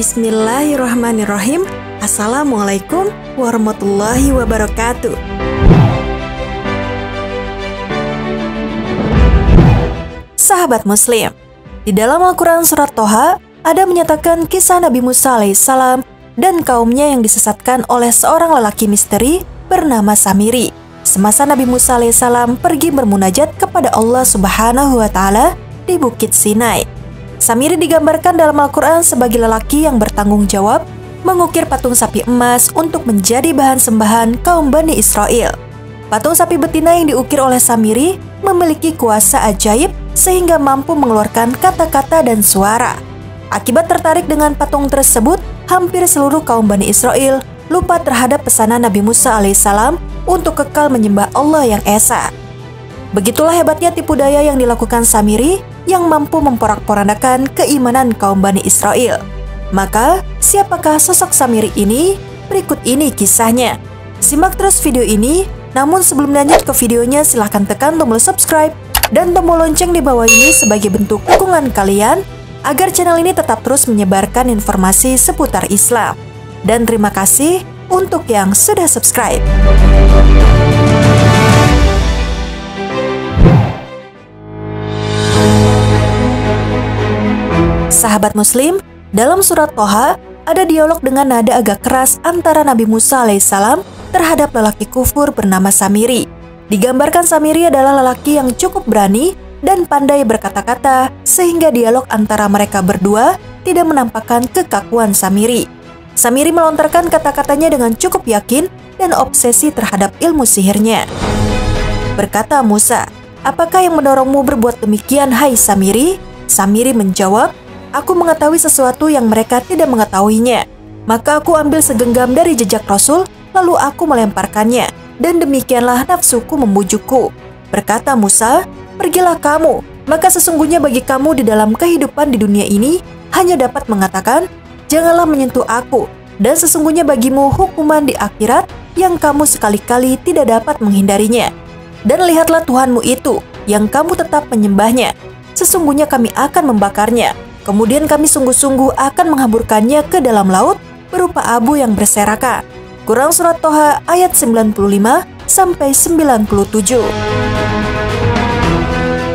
Bismillahirrahmanirrahim. Assalamualaikum warahmatullahi wabarakatuh. Sahabat Muslim, di dalam Al-Quran Surat Toha ada menyatakan kisah Nabi Musa alaihissalam dan kaumnya yang disesatkan oleh seorang lelaki misteri bernama Samiri. Semasa Nabi Musa alaihissalam pergi bermunajat kepada Allah Subhanahu wa Ta'ala di Bukit Sinai. Samiri digambarkan dalam Al-Quran sebagai lelaki yang bertanggung jawab mengukir patung sapi emas untuk menjadi bahan sembahan kaum Bani Israel. Patung sapi betina yang diukir oleh Samiri memiliki kuasa ajaib sehingga mampu mengeluarkan kata-kata dan suara. Akibat tertarik dengan patung tersebut, hampir seluruh kaum Bani Israel lupa terhadap pesanan Nabi Musa alaihissalam untuk kekal menyembah Allah yang esa. Begitulah hebatnya tipu daya yang dilakukan Samiri yang mampu memporak-porandakan keimanan kaum Bani Israel. Maka, siapakah sosok Samiri ini? Berikut ini kisahnya. Simak terus video ini, namun sebelum lanjut ke videonya silahkan tekan tombol subscribe dan tombol lonceng di bawah ini sebagai bentuk dukungan kalian agar channel ini tetap terus menyebarkan informasi seputar Islam. Dan terima kasih untuk yang sudah subscribe. Sahabat Muslim, dalam surat Toha ada dialog dengan nada agak keras antara Nabi Musa alaihissalam terhadap lelaki kufur bernama Samiri. Digambarkan Samiri adalah lelaki yang cukup berani dan pandai berkata-kata sehingga dialog antara mereka berdua tidak menampakkan kekakuan Samiri. Samiri melontarkan kata-katanya dengan cukup yakin dan obsesi terhadap ilmu sihirnya. Berkata Musa, "Apakah yang mendorongmu berbuat demikian, hai Samiri?" Samiri menjawab, "Aku mengetahui sesuatu yang mereka tidak mengetahuinya. Maka aku ambil segenggam dari jejak Rasul, lalu aku melemparkannya, dan demikianlah nafsuku membujukku." Berkata Musa, "Pergilah kamu, maka sesungguhnya bagi kamu di dalam kehidupan di dunia ini hanya dapat mengatakan, janganlah menyentuh aku, dan sesungguhnya bagimu hukuman di akhirat yang kamu sekali-kali tidak dapat menghindarinya. Dan lihatlah Tuhanmu itu, yang kamu tetap menyembahnya. Sesungguhnya kami akan membakarnya. Kemudian kami sungguh-sungguh akan menghamburkannya ke dalam laut berupa abu yang berserakan." Quran Surat Toha ayat 95-97.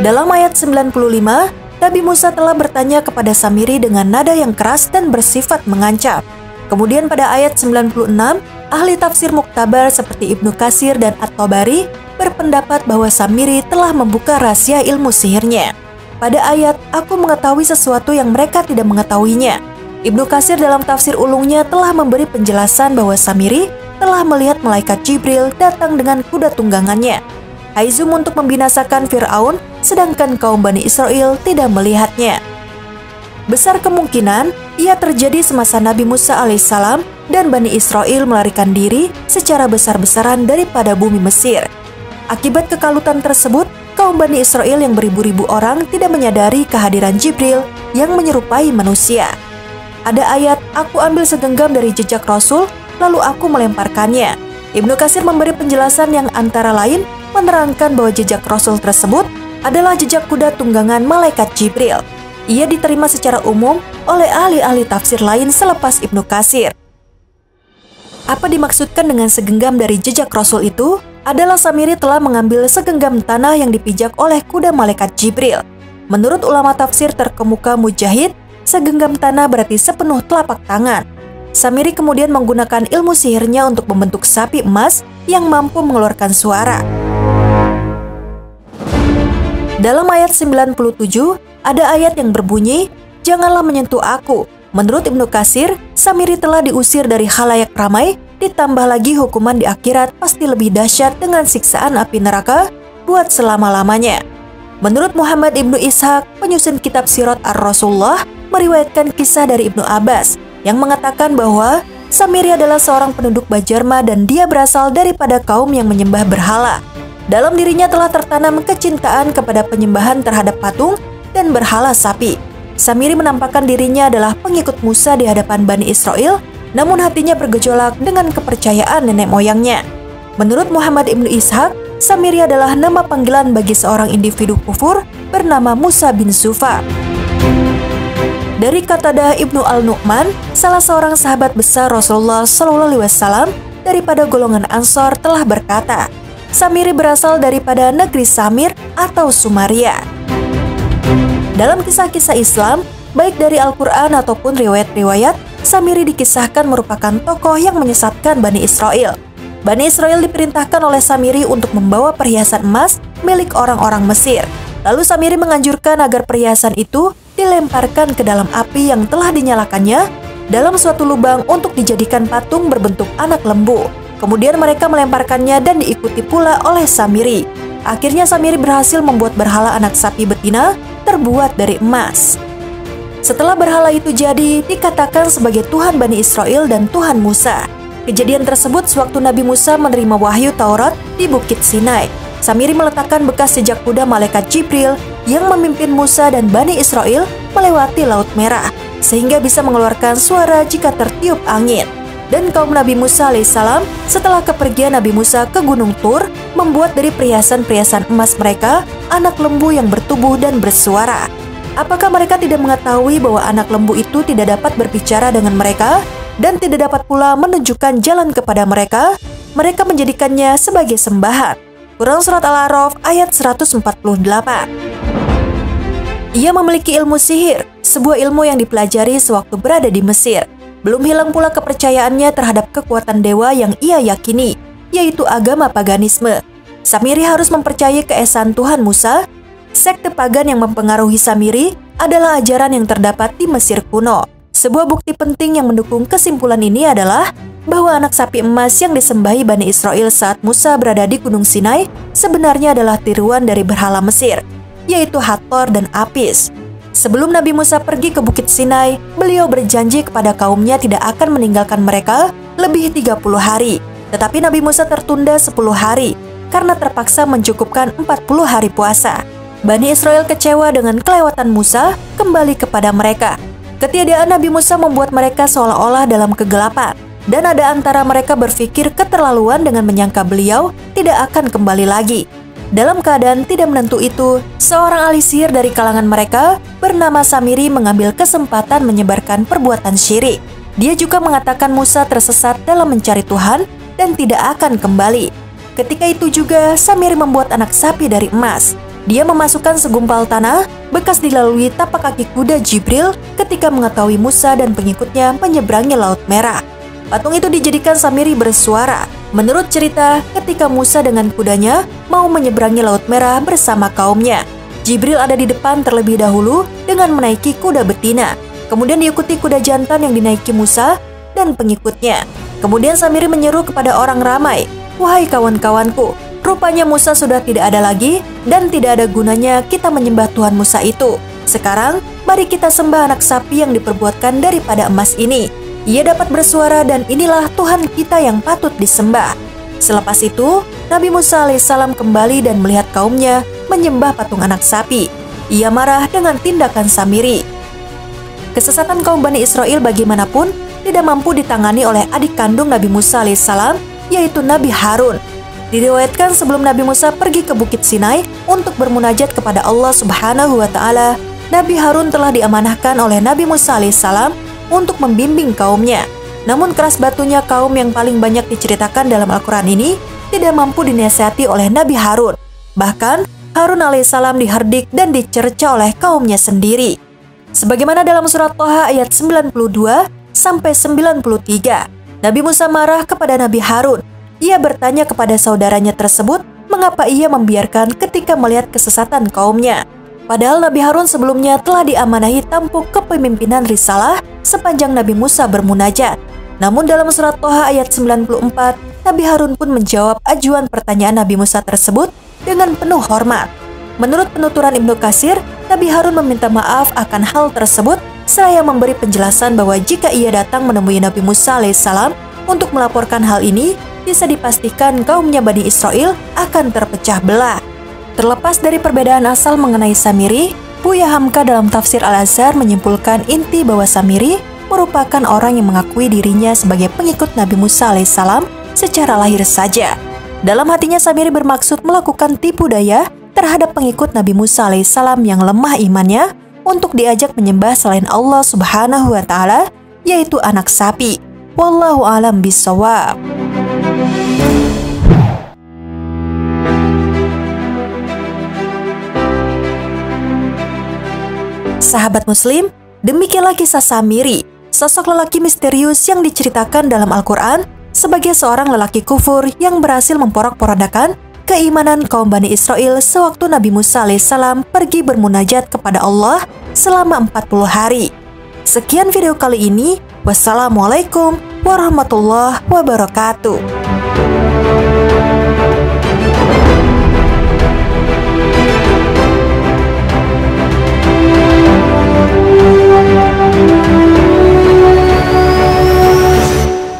Dalam ayat 95, Nabi Musa telah bertanya kepada Samiri dengan nada yang keras dan bersifat mengancam. Kemudian pada ayat 96, ahli tafsir muktabar seperti Ibnu Katsir dan At-Tabari berpendapat bahwa Samiri telah membuka rahasia ilmu sihirnya. Pada ayat, "Aku mengetahui sesuatu yang mereka tidak mengetahuinya." Ibnu Katsir dalam tafsir ulungnya telah memberi penjelasan bahwa Samiri telah melihat malaikat Jibril datang dengan kuda tunggangannya. Haizum untuk membinasakan Fir'aun, sedangkan kaum Bani Israel tidak melihatnya. Besar kemungkinan ia terjadi semasa Nabi Musa alaihissalam dan Bani Israel melarikan diri secara besar-besaran daripada bumi Mesir. Akibat kekalutan tersebut, kaum Bani Israel yang beribu-ribu orang tidak menyadari kehadiran Jibril yang menyerupai manusia. Ada ayat, "Aku ambil segenggam dari jejak Rasul, lalu aku melemparkannya." Ibnu Katsir memberi penjelasan yang antara lain menerangkan bahwa jejak Rasul tersebut adalah jejak kuda tunggangan malaikat Jibril. Ia diterima secara umum oleh ahli-ahli tafsir lain selepas Ibnu Katsir. Apa dimaksudkan dengan segenggam dari jejak Rasul itu? Adalah Samiri telah mengambil segenggam tanah yang dipijak oleh kuda malaikat Jibril. Menurut ulama tafsir terkemuka Mujahid, segenggam tanah berarti sepenuh telapak tangan. Samiri kemudian menggunakan ilmu sihirnya untuk membentuk sapi emas yang mampu mengeluarkan suara. Dalam ayat 97, ada ayat yang berbunyi, "Janganlah menyentuh aku." Menurut Ibnu Katsir, Samiri telah diusir dari khalayak ramai, ditambah lagi hukuman di akhirat pasti lebih dahsyat dengan siksaan api neraka buat selama-lamanya. Menurut Muhammad Ibnu Ishaq, penyusun kitab Sirat Ar-Rasulullah, meriwayatkan kisah dari Ibnu Abbas yang mengatakan bahwa Samiri adalah seorang penduduk Bajarma dan dia berasal daripada kaum yang menyembah berhala. Dalam dirinya telah tertanam kecintaan kepada penyembahan terhadap patung dan berhala sapi. Samiri menampakkan dirinya adalah pengikut Musa di hadapan Bani Israel, namun hatinya bergejolak dengan kepercayaan nenek moyangnya. Menurut Muhammad Ibnu Ishaq, Samiri adalah nama panggilan bagi seorang individu kufur bernama Musa bin Sufa. Dari Qatadah Ibnu Al-Nu'man, salah seorang sahabat besar Rasulullah SAW daripada golongan Ansor telah berkata, Samiri berasal daripada negeri Samir atau Sumaria. Dalam kisah-kisah Islam, baik dari Al-Quran ataupun riwayat-riwayat, Samiri dikisahkan merupakan tokoh yang menyesatkan Bani Israel. Bani Israel diperintahkan oleh Samiri untuk membawa perhiasan emas milik orang-orang Mesir. Lalu Samiri menganjurkan agar perhiasan itu dilemparkan ke dalam api yang telah dinyalakannya dalam suatu lubang untuk dijadikan patung berbentuk anak lembu. Kemudian mereka melemparkannya dan diikuti pula oleh Samiri. Akhirnya Samiri berhasil membuat berhala anak sapi betina terbuat dari emas. Setelah berhala itu jadi, dikatakan sebagai Tuhan Bani Israel dan Tuhan Musa. Kejadian tersebut sewaktu Nabi Musa menerima wahyu Taurat di Bukit Sinai. Samiri meletakkan bekas jejak kuda malaikat Jibril yang memimpin Musa dan Bani Israel melewati Laut Merah, sehingga bisa mengeluarkan suara jika tertiup angin. Dan kaum Nabi Musa alaihissalam setelah kepergian Nabi Musa ke Gunung Tur, membuat dari perhiasan-perhiasan emas mereka anak lembu yang bertubuh dan bersuara. Apakah mereka tidak mengetahui bahwa anak lembu itu tidak dapat berbicara dengan mereka dan tidak dapat pula menunjukkan jalan kepada mereka? Mereka menjadikannya sebagai sembahan. Quran Surat Al-A'raf ayat 148. Ia memiliki ilmu sihir, sebuah ilmu yang dipelajari sewaktu berada di Mesir. Belum hilang pula kepercayaannya terhadap kekuatan dewa yang ia yakini, yaitu agama paganisme. Samiri harus mempercayai keesaan Tuhan Musa. Sekte pagan yang mempengaruhi Samiri adalah ajaran yang terdapat di Mesir kuno. Sebuah bukti penting yang mendukung kesimpulan ini adalah bahwa anak sapi emas yang disembahi Bani Israel saat Musa berada di Gunung Sinai sebenarnya adalah tiruan dari berhala Mesir, yaitu Hathor dan Apis. Sebelum Nabi Musa pergi ke Bukit Sinai, beliau berjanji kepada kaumnya tidak akan meninggalkan mereka lebih 30 hari. Tetapi Nabi Musa tertunda 10 hari karena terpaksa mencukupkan 40 hari puasa. Bani Israel kecewa dengan kelewatan Musa kembali kepada mereka. Ketiadaan Nabi Musa membuat mereka seolah-olah dalam kegelapan. Dan ada antara mereka berpikir keterlaluan dengan menyangka beliau tidak akan kembali lagi. Dalam keadaan tidak menentu itu, seorang ahli sihir dari kalangan mereka bernama Samiri mengambil kesempatan menyebarkan perbuatan syirik. Dia juga mengatakan Musa tersesat dalam mencari Tuhan dan tidak akan kembali. Ketika itu juga Samiri membuat anak sapi dari emas. Dia memasukkan segumpal tanah bekas dilalui tapak kaki kuda Jibril ketika mengetahui Musa dan pengikutnya menyeberangi Laut Merah. Patung itu dijadikan Samiri bersuara. Menurut cerita, ketika Musa dengan kudanya mau menyeberangi Laut Merah bersama kaumnya, Jibril ada di depan terlebih dahulu dengan menaiki kuda betina. Kemudian diikuti kuda jantan yang dinaiki Musa dan pengikutnya. Kemudian Samiri menyeru kepada orang ramai, "Wahai kawan-kawanku, rupanya Musa sudah tidak ada lagi dan tidak ada gunanya kita menyembah Tuhan Musa itu. Sekarang, mari kita sembah anak sapi yang diperbuatkan daripada emas ini. Ia dapat bersuara dan inilah Tuhan kita yang patut disembah." Selepas itu, Nabi Musa alaihissalam kembali dan melihat kaumnya menyembah patung anak sapi. Ia marah dengan tindakan Samiri. Kesesatan kaum Bani Israel bagaimanapun tidak mampu ditangani oleh adik kandung Nabi Musa alaihissalam, yaitu Nabi Harun. Diriwayatkan sebelum Nabi Musa pergi ke Bukit Sinai untuk bermunajat kepada Allah Subhanahu wa Ta'ala, Nabi Harun telah diamanahkan oleh Nabi Musa alaihissalam untuk membimbing kaumnya. Namun keras batunya kaum yang paling banyak diceritakan dalam Al-Quran ini tidak mampu dinasihati oleh Nabi Harun. Bahkan Harun alaihissalam diherdik dan dicerca oleh kaumnya sendiri. Sebagaimana dalam surat Thaha ayat 92-93, Nabi Musa marah kepada Nabi Harun. Ia bertanya kepada saudaranya tersebut mengapa ia membiarkan ketika melihat kesesatan kaumnya. Padahal Nabi Harun sebelumnya telah diamanahi tampuk kepemimpinan risalah sepanjang Nabi Musa bermunajat. Namun dalam surat Thaha ayat 94, Nabi Harun pun menjawab ajuan pertanyaan Nabi Musa tersebut dengan penuh hormat. Menurut penuturan Ibnu Katsir, Nabi Harun meminta maaf akan hal tersebut seraya memberi penjelasan bahwa jika ia datang menemui Nabi Musa alaihissalam untuk melaporkan hal ini, bisa dipastikan kaumnya Bani Israel akan terpecah belah. Terlepas dari perbedaan asal mengenai Samiri, Buya Hamka dalam tafsir Al-Azhar menyimpulkan inti bahwa Samiri merupakan orang yang mengakui dirinya sebagai pengikut Nabi Musa alaihissalam secara lahir saja. Dalam hatinya Samiri bermaksud melakukan tipu daya terhadap pengikut Nabi Musa alaihissalam yang lemah imannya untuk diajak menyembah selain Allah Subhanahu wa Ta'ala, yaitu anak sapi. Wallahu a'lam bishawab. Sahabat Muslim, demikianlah kisah Samiri, sosok lelaki misterius yang diceritakan dalam Al-Quran sebagai seorang lelaki kufur yang berhasil memporak-porandakan keimanan kaum Bani Israel sewaktu Nabi Musa alaihissalam pergi bermunajat kepada Allah selama 40 hari. Sekian video kali ini. Wassalamualaikum warahmatullahi wabarakatuh.